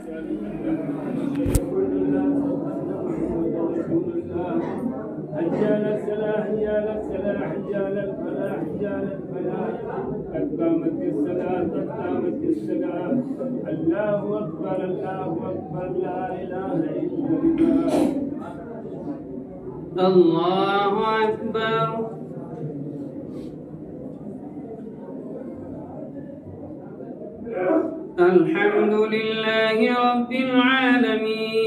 حجال السلاح حجال السلاح حجال الفلاح حجال الفلاح قد قامت الصلاة قد قامت الصلاة الله أكبر الله أكبر لا إله إلا الله الله أكبر. الحمد لله رب العالمين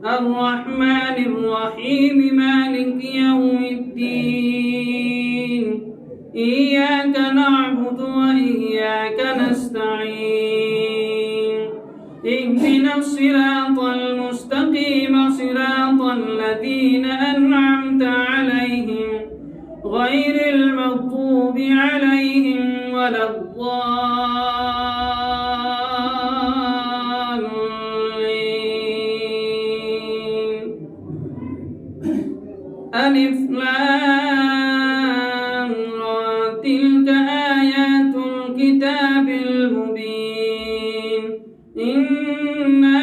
الرحمن الرحيم مالك يوم الدين إياك نعبد وإياك نستعين اهدنا الصراط المستقيم صراط الذين أنعمت عليهم غير المغضوب عليهم ولا الضالين. ألف لام را تلك آيات الكتاب المبين إنا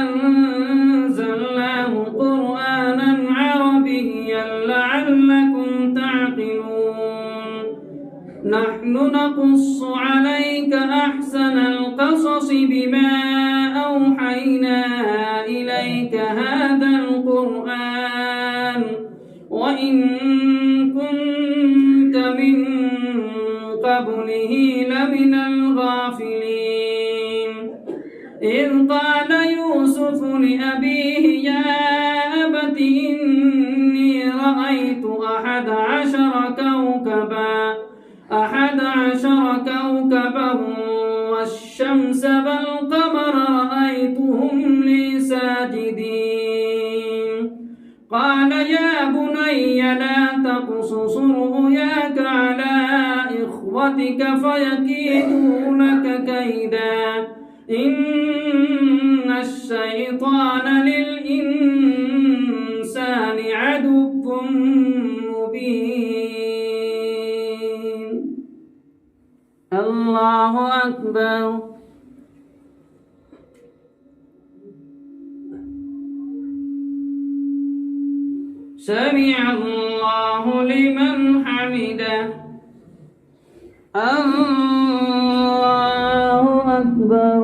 أنزلناه قرآنا عربيا لعلكم تعقلون. نحن نقص عليك أحسن القصص بما أوحينا إليك هذا القرآن وإن كنت من قبله لمن الغافلين. إذ قال يوسف لأبيه يا أبت إني رأيت أحد عشر كوكبا والشمس والقمر رأيتهم لي ساجدين. قال يا بني لا تقصص رؤياك على إخوتك فيكيدوا لك كيدا إن الشيطان للإنسان عدو مبين. الله أكبر. سمع الله لمن حمده. الله أكبر.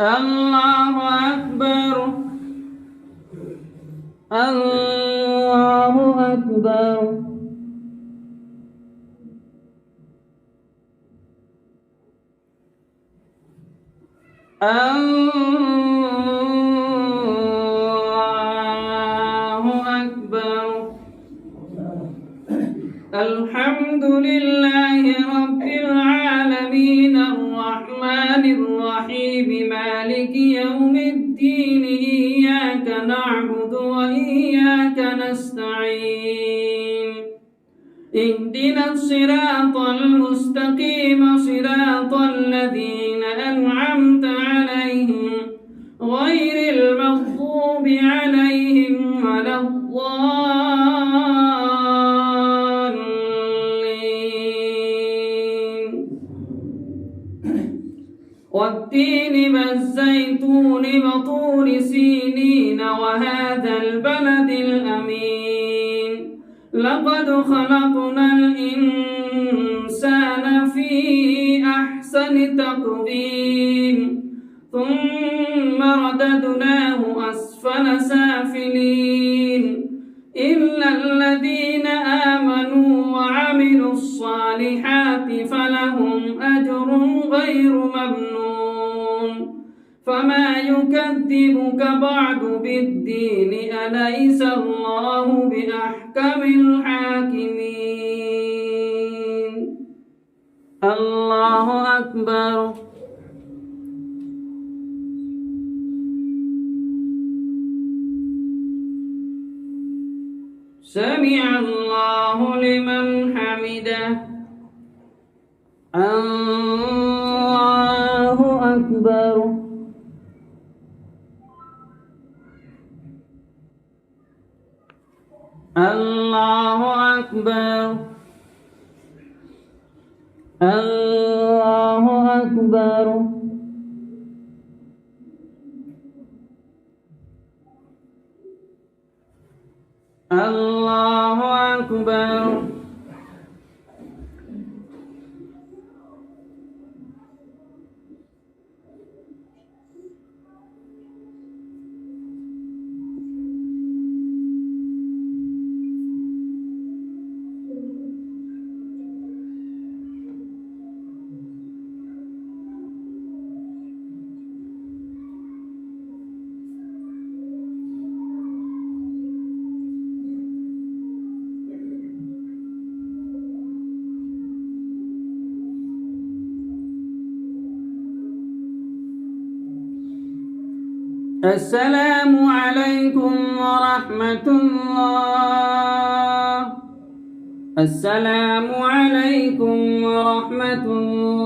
الله أكبر. الله أكبر. الله أكبر. الحمد لله رب العالمين الرحمن الرحيم مالك يوم الدين إياك نعبد وإياك نستعين اهدنا الصراط المستقيم صراط الذين أنعمت عليهم غير المغضوب عليهم ولا الضالين. والتين والزيتون وطور سينين وهذا البلد الأمين لقد خلقنا الإنسان في أحسن تقويم ثم رددناه أسفل سافلين إلا الذين آمنوا وعملوا الصالحات فلهم أجر غير ممنون. فما يكذبك بعد بالدين أليس الله بأحكم الحاكمين. الله أكبر. سمع الله لمن حمده. الله أكبر. الله أكبر. الله أكبر. الله أكبر. السلام عليكم ورحمة الله. السلام عليكم ورحمة الله.